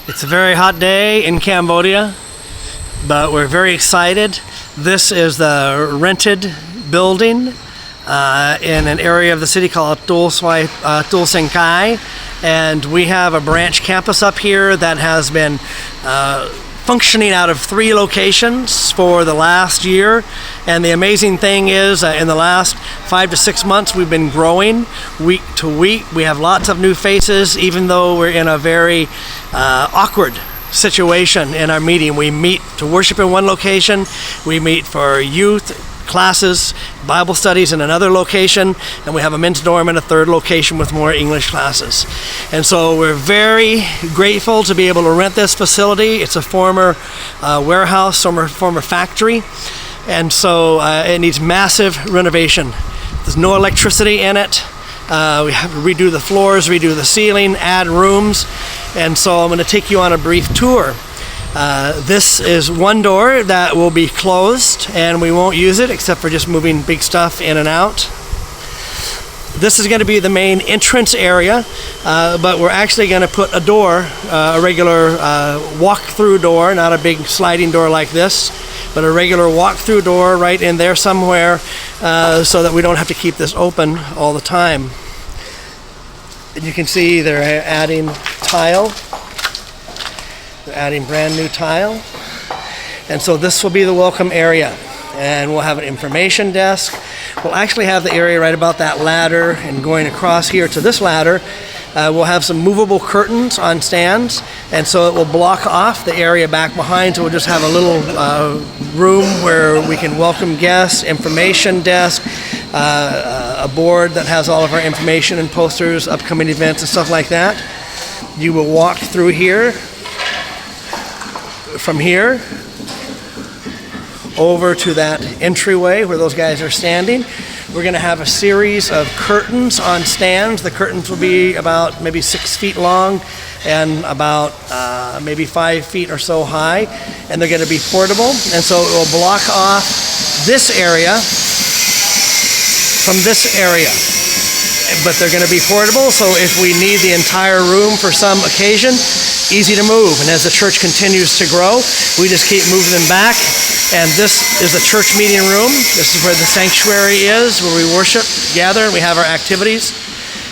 It's a very hot day in Cambodia, but we're very excited. This is the rented building in an area of the city called Toul, Sanke, and we have a branch campus up here that has been functioning out of 3 locations for the last year. And the amazing thing is in the last 5 to 6 months we've been growing week to week. We have lots of new faces, even though we're in a very awkward situation in our meeting. We meet to worship in one location, we meet for youth classes, Bible studies in another location, and we have a men's dorm in a third location with more English classes. And so we're very grateful to be able to rent this facility. It's a former warehouse, former factory, and so it needs massive renovation. There's no electricity in it. We have to redo the floors, redo the ceiling, add rooms, and so I'm going to take you on a brief tour. This is one door that will be closed, and we won't use it except for just moving big stuff in and out. This is going to be the main entrance area, but we're actually going to put a door, a regular walk-through door, not a big sliding door like this, but a regular walk-through door right in there somewhere, so that we don't have to keep this open all the time. And you can see they're adding tile. They're adding brand new tile. And so this will be the welcome area. And we'll have an information desk. We'll actually have the area right about that ladder, and going across here to this ladder, we'll have some movable curtains on stands, and so it will block off the area back behind, so we'll just have a little room where we can welcome guests, information desk, a board that has all of our information and posters, upcoming events and stuff like that. You will walk through here, from here over to that entryway where those guys are standing. We're going to have a series of curtains on stands. The curtains will be about maybe 6 feet long and about maybe 5 feet or so high, and they're going to be portable, and so it will block off this area from this area. But they're going to be portable, so if we need the entire room for some occasion, easy to move. And as the church continues to grow, we just keep moving them back. And this is the church meeting room. This is where the sanctuary is, where we worship, gather, and we have our activities.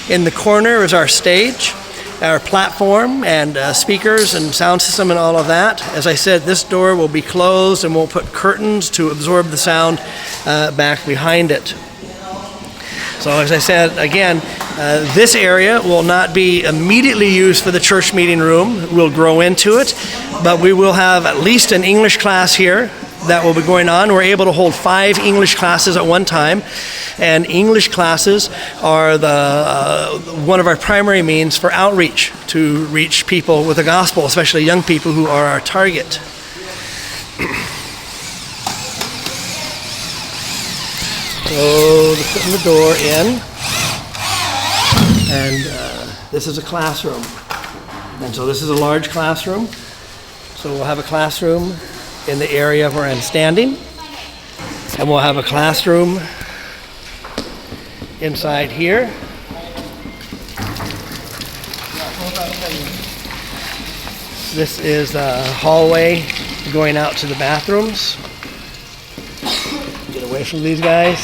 In the corner is our stage, our platform, and speakers and sound system and all of that. As I said, this door will be closed, and we'll put curtains to absorb the sound back behind it. So as I said, again, this area will not be immediately used for the church meeting room. We'll grow into it, but we will have at least an English class here that will be going on. We're able to hold 5 English classes at one time, and English classes are one of our primary means for outreach, to reach people with the gospel, especially young people who are our target. So they're putting the door in, and this is a classroom. And so this is a large classroom. So we'll have a classroom in the area where I'm standing, and we'll have a classroom inside here. This is the hallway going out to the bathrooms. Get away from these guys.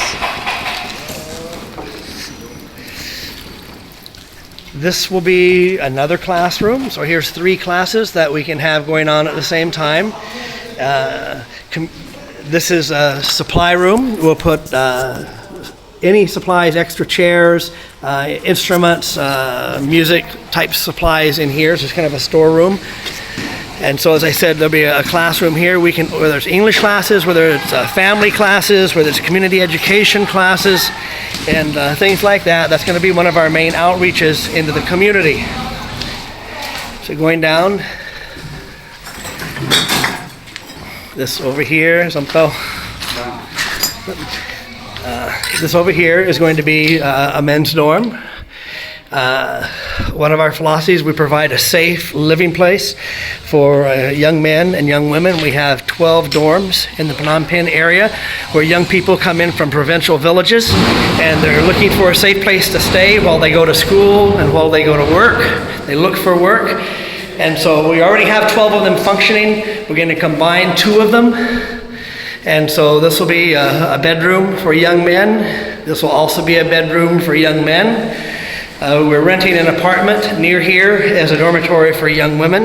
This will be another classroom. So here's 3 classes that we can have going on at the same time. This is a supply room. We'll put any supplies, extra chairs, instruments, music type supplies in here. So it's kind of a storeroom. And so, as I said, there'll be a classroom here. We can, whether it's English classes, whether it's family classes, whether it's community education classes, and things like that. That's going to be one of our main outreaches into the community. So going down, this over here, this over here is going to be a men's dorm. One of our philosophies, we provide a safe living place for young men and young women. We have 12 dorms in the Phnom Penh area where young people come in from provincial villages, and they're looking for a safe place to stay while they go to school and while they go to work. They look for work. And so we already have 12 of them functioning. We're going to combine 2 of them. And so this will be a bedroom for young men. This will also be a bedroom for young men. We're renting an apartment near here as a dormitory for young women.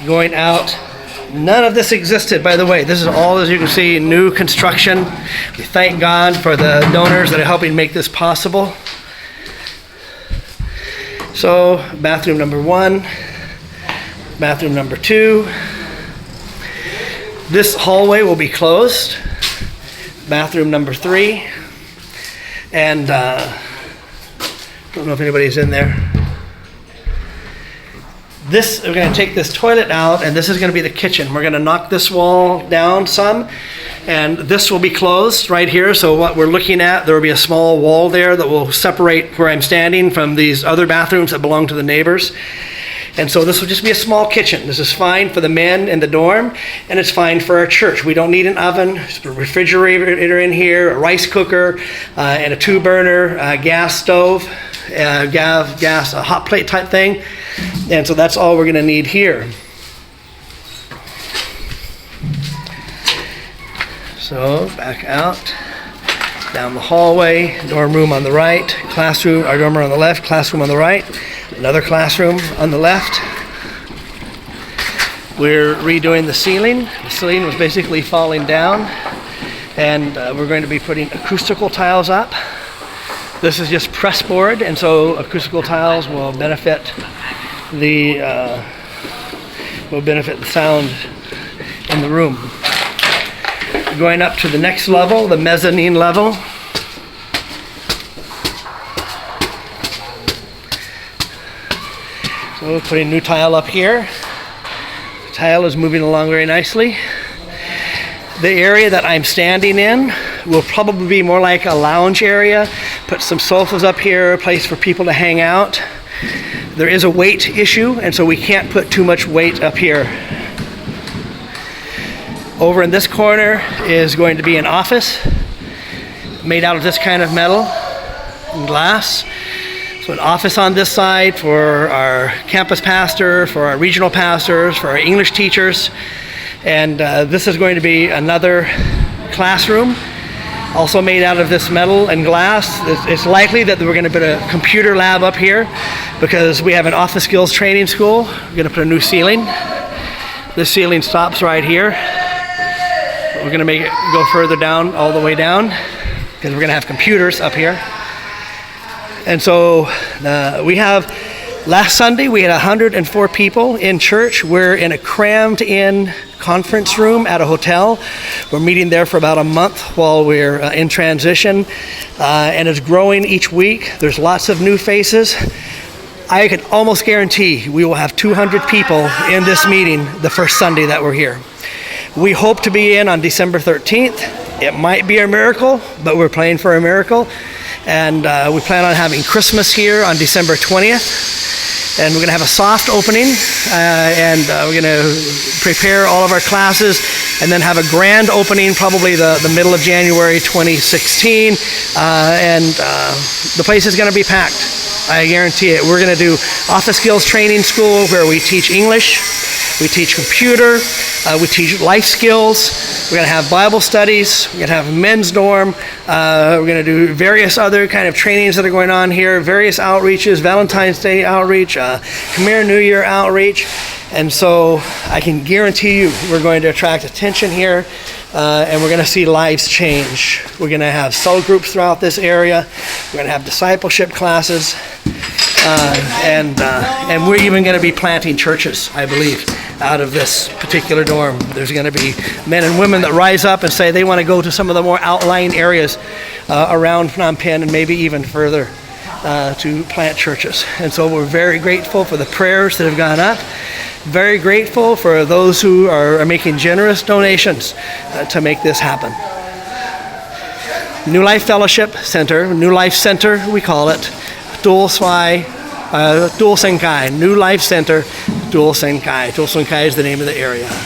Going out, none of this existed, by the way. This is all, as you can see, new construction. We thank God for the donors that are helping make this possible. So, bathroom number 1, bathroom number 2. This hallway will be closed. Bathroom number 3. And I don't know if anybody's in there. We're going to take this toilet out, and this is going to be the kitchen. We're going to knock this wall down some, and this will be closed right here. So what we're looking at, there will be a small wall there that will separate where I'm standing from these other bathrooms that belong to the neighbors. And so this will just be a small kitchen. This is fine for the men in the dorm, and it's fine for our church. We don't need an oven, a refrigerator in here, a rice cooker, and a 2-burner gas stove, gas, a hot plate type thing. And so that's all we're going to need here. So back out, down the hallway, dorm room on the right, classroom, our dorm room on the left, classroom on the right, another classroom on the left. We're redoing the ceiling. The ceiling was basically falling down, and we're going to be putting acoustical tiles up. This is just press board, and so acoustical tiles will benefit the sound in the room. Going up to the next level, the mezzanine level. So putting new tile up here. The tile is moving along very nicely. The area that I'm standing in will probably be more like a lounge area. Put some sofas up here, a place for people to hang out. There is a weight issue, and so we can't put too much weight up here. Over in this corner is going to be an office made out of this kind of metal and glass. So an office on this side for our campus pastor, for our regional pastors, for our English teachers. And this is going to be another classroom, also made out of this metal and glass. It's likely that we're going to put a computer lab up here because we have an office skills training school. We're going to put a new ceiling. This ceiling stops right here. We're going to make it go further down, all the way down, because we're going to have computers up here. And so last Sunday we had 104 people in church. We're in a crammed in conference room at a hotel. We're meeting there for about a month while we're in transition, and it's growing each week. There's lots of new faces. I can almost guarantee we will have 200 people in this meeting the first Sunday that we're here. We hope to be in on December 13th. It might be a miracle, but we're praying for a miracle. And we plan on having Christmas here on December 20th. And we're going to have a soft opening, and we're going to prepare all of our classes, and then have a grand opening probably the middle of January 2016. And the place is going to be packed. I guarantee it. We're going to do office skills training school where we teach English, we teach computer, we teach life skills. We're going to have Bible studies. We're going to have men's dorm. We're going to do various other kind of trainings that are going on here, various outreaches, Valentine's Day outreach, Khmer New Year outreach. And so I can guarantee you we're going to attract attention here, and we're going to see lives change. We're going to have cell groups throughout this area. We're going to have discipleship classes. And we're even going to be planting churches, I believe, out of this particular dorm. There's going to be men and women that rise up and say they want to go to some of the more outlying areas around Phnom Penh and maybe even further to plant churches. And so we're very grateful for the prayers that have gone up. Very grateful for those who are making generous donations to make this happen. New Life Fellowship Center, New Life Center we call it, Toul Sanke, New Life Center, Toul Sanke. Toul Sanke is the name of the area.